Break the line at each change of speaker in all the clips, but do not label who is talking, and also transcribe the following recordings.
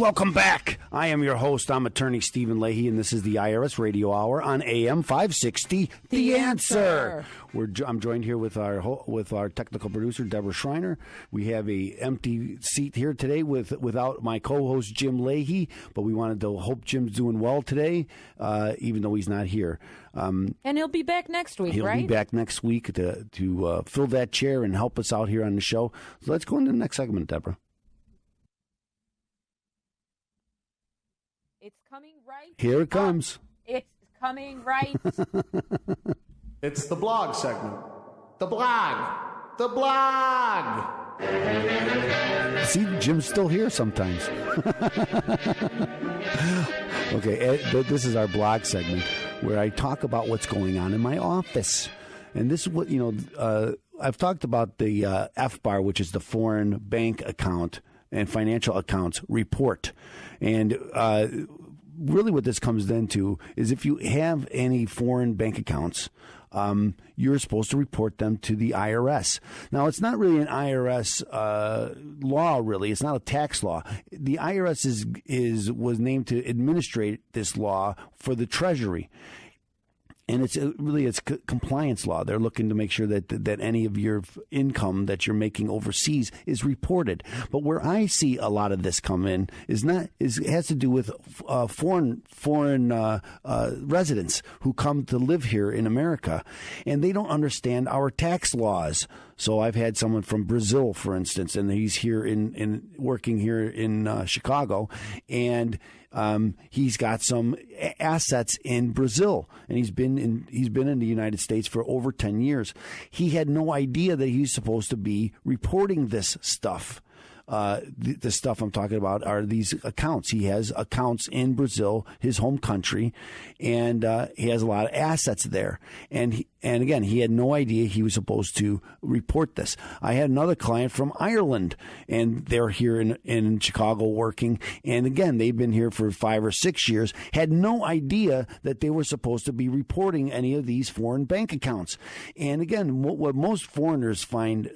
Welcome back. I am your host. I'm attorney Stephen Leahy, and this is the IRS Radio Hour on AM 560. The Answer. I'm joined here with our technical producer Deborah Schreiner. We have a empty seat here today without my co-host Jim Leahy, but we wanted to hope Jim's doing well today, even though he's not here.
And he'll be back next week, right?
He'll be back next week to fill that chair and help us out here on the show. So let's go into the next segment, Deborah.
It's coming right.
Here it comes.
It's coming right.
It's the blog segment. The blog. The blog.
See, Jim's still here sometimes. Okay, this is our blog segment where I talk about what's going on in my office. And this is what, I've talked about the FBAR, which is the Foreign Bank Account and Financial Accounts Report. And really what this comes into is if you have any foreign bank accounts, you're supposed to report them to the IRS. Now, it's not really an IRS law, really. It's not a tax law. The IRS was named to administrate this law for the Treasury. And it's compliance law. They're looking to make sure that any of your income that you're making overseas is reported. But where I see a lot of this come in has to do with foreign residents who come to live here in America, and they don't understand our tax laws. So I've had someone from Brazil, for instance, and he's here working here in Chicago, and he's got some assets in Brazil, and he's been in the United States for over 10 years. He had no idea that he's supposed to be reporting this stuff. The stuff I'm talking about are these accounts. He has accounts in Brazil, his home country, and he has a lot of assets there. And again, he had no idea he was supposed to report this. I had another client from Ireland, and they're here in Chicago working. And again, they've been here for 5 or 6 years, had no idea that they were supposed to be reporting any of these foreign bank accounts. And again, what most foreigners find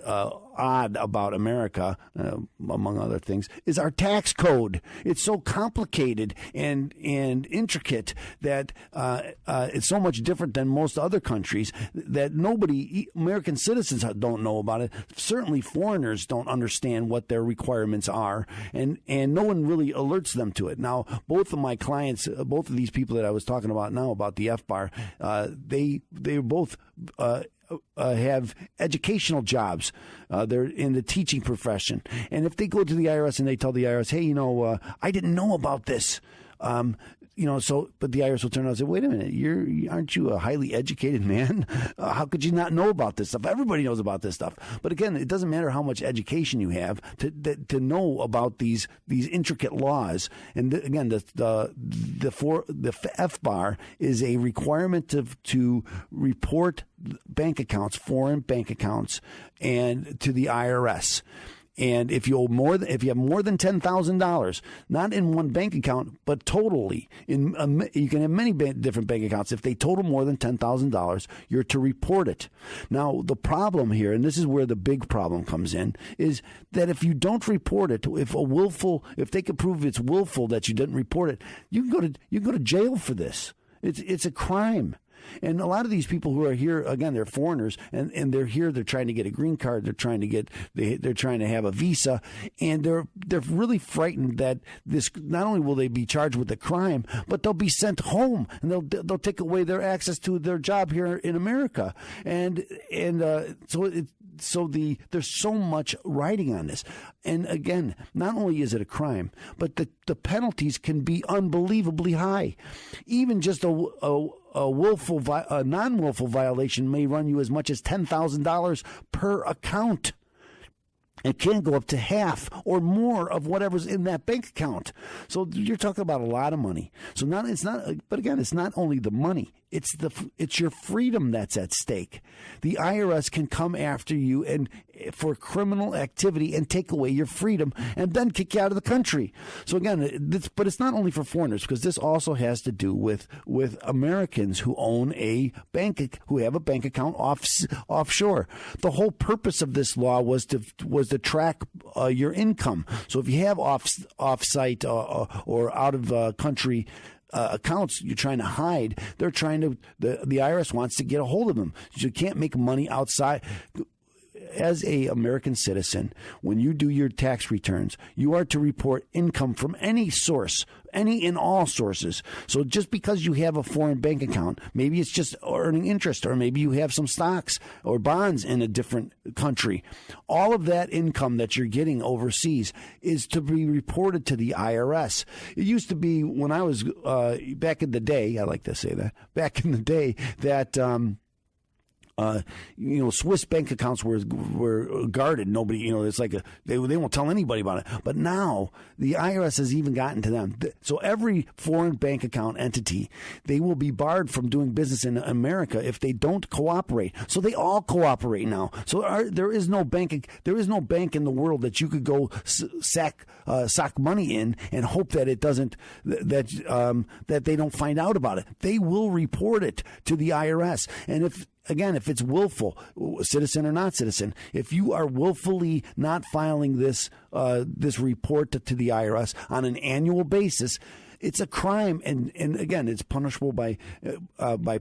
odd about America, among other things, is our tax code. It's so complicated and intricate that it's so much different than most other countries that American citizens don't know about it. Certainly foreigners don't understand what their requirements are, and no one really alerts them to it. Now, both of my clients, both of these people that I was talking about now about the FBAR, they both have educational jobs. They're in the teaching profession. And if they go to the IRS and they tell the IRS, hey, I didn't know about this. But the IRS will turn around and say, wait a minute, aren't you a highly educated man? How could you not know about this stuff? Everybody knows about this stuff. But again, it doesn't matter how much education you have to know about these intricate laws. And again, the FBAR is a requirement to report bank accounts, foreign bank accounts, and to the IRS. And if you have more than $10,000, not in one bank account, but totally, you can have many different bank accounts. If they total more than $10,000, you're to report it. Now, the problem here, and this is where the big problem comes in, is that if you don't report it, if they can prove it's willful that you didn't report it, you can go to jail for this. It's a crime. And a lot of these people who are here, again, they're foreigners, and they're here. They're trying to get a green card. They're trying to have a visa, and they're really frightened that this. Not only will they be charged with a crime, but they'll be sent home, and they'll take away their access to their job here in America. So there's so much riding on this. And again, not only is it a crime, but the penalties can be unbelievably high. Even just a non-willful violation may run you as much as $10,000 per account. It can go up to half or more of whatever's in that bank account. So you're talking about a lot of money. But again, it's not only the money. It's your freedom that's at stake. The IRS can come after you and for criminal activity and take away your freedom and then kick you out of the country. So again, but it's not only for foreigners, because this also has to do with Americans who own who have a bank account offshore. The whole purpose of this law was to track your income. So if you have off-site or out of country accounts you're trying to hide, the IRS wants to get a hold of them. You can't make money outside. As a American citizen, when you do your tax returns, you are to report income from any source, any and all sources. So just because you have a foreign bank account, maybe it's just earning interest, or maybe you have some stocks or bonds in a different country, all of that income that you're getting overseas is to be reported to the IRS. It used to be, when I was back in the day, I like to say that, back in the day, that Swiss bank accounts were guarded. Nobody, it's like they won't tell anybody about it. But now the IRS has even gotten to them. So every foreign bank account entity, they will be barred from doing business in America if they don't cooperate. So they all cooperate now. So there is no bank in the world that you could go sock money in and hope that it doesn't that they don't find out about it. They will report it to the IRS, and if it's willful, citizen or not citizen, if you are willfully not filing this report to the IRS on an annual basis, it's a crime, and again, it's punishable by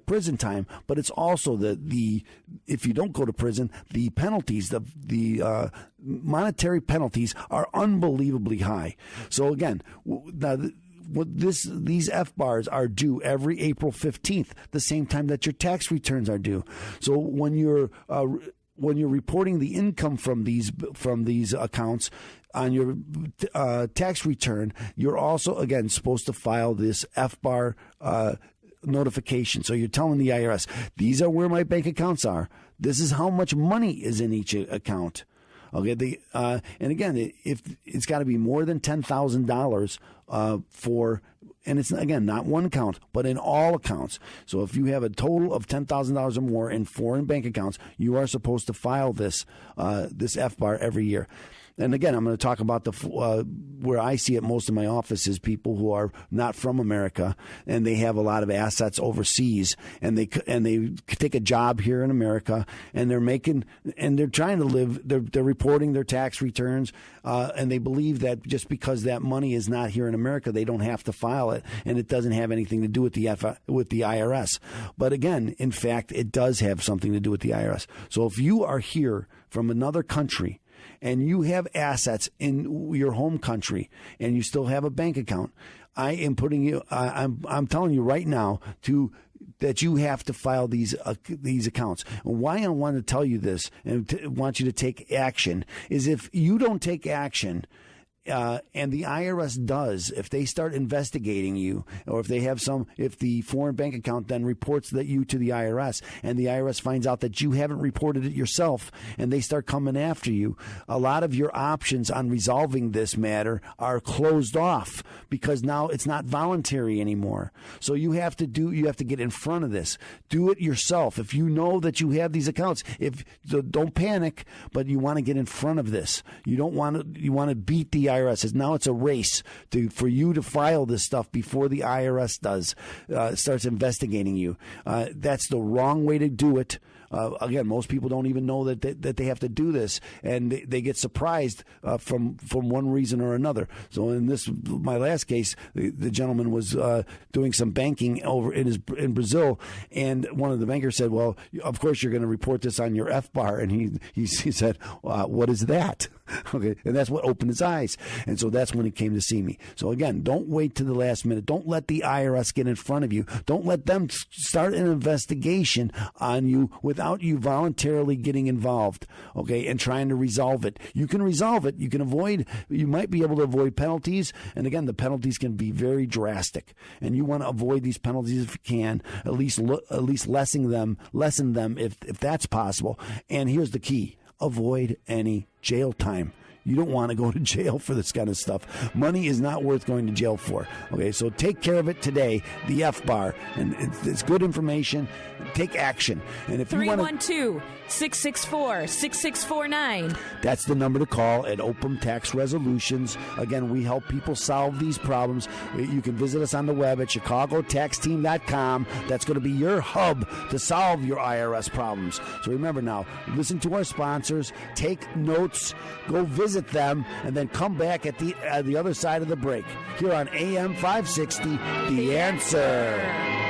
prison time. But it's also the if you don't go to prison, the penalties, the monetary penalties are unbelievably high. So again, now, these FBARs are due every April 15th, the same time that your tax returns are due. So when you're reporting the income from these accounts on your tax return, you're also again supposed to file this FBAR notification. So you're telling the IRS, these are where my bank accounts are. This is how much money is in each account. Okay, and again, if it's got to be more than $10,000 and it's again not one account, but in all accounts. So if you have a total of $10,000 or more in foreign bank accounts, you are supposed to file this FBAR every year. And again, I'm going to talk about where I see it most in my office is people who are not from America and they have a lot of assets overseas, and they take a job here in America, and they're trying to live. They're reporting their tax returns, and they believe that just because that money is not here in America, they don't have to file it, and it doesn't have anything to do with the IRS. But again, in fact, it does have something to do with the IRS. So if you are here from another country and you have assets in your home country and you still have a bank account, I am putting you. I'm telling you right now that you have to file these accounts. And why I want to tell you this and want you to take action is if you don't take action. And the IRS does, if they start investigating you, or if the foreign bank account then reports you to the IRS, and the IRS finds out that you haven't reported it yourself, and they start coming after you, a lot of your options on resolving this matter are closed off because now it's not voluntary anymore. So you have to get in front of this. Do it yourself. If you know that you have these accounts, don't panic, but you want to get in front of this. You want to beat the IRS. Now it's a race for you to file this stuff before the IRS starts investigating you. That's the wrong way to do it. Again, most people don't even know that they have to do this, and they get surprised from one reason or another. So in my last case, the gentleman was doing some banking over in Brazil, and one of the bankers said, "Well, of course you're going to report this on your FBAR," and he said, "What is that?" Okay, and that's what opened his eyes, and so that's when he came to see me. So again, don't wait to the last minute. Don't let the IRS get in front of you. Don't let them start an investigation on you without you voluntarily getting involved, okay, and trying to resolve it. You can resolve it. You might be able to avoid penalties, and again, the penalties can be very drastic, and you want to avoid these penalties if you can, at least lessen them if that's possible. And here's the key: avoid any jail time. You don't want to go to jail for this kind of stuff. Money is not worth going to jail for. Okay, so take care of it today, the FBAR. And it's good information. Take action. And if
312-664-6649.
That's the number to call at Opum Tax Resolutions. Again, we help people solve these problems. You can visit us on the web at chicagotaxteam.com. That's going to be your hub to solve your IRS problems. So remember now, listen to our sponsors, take notes, go visit visit them, and then come back at the other side of the break here on AM 560. The Answer.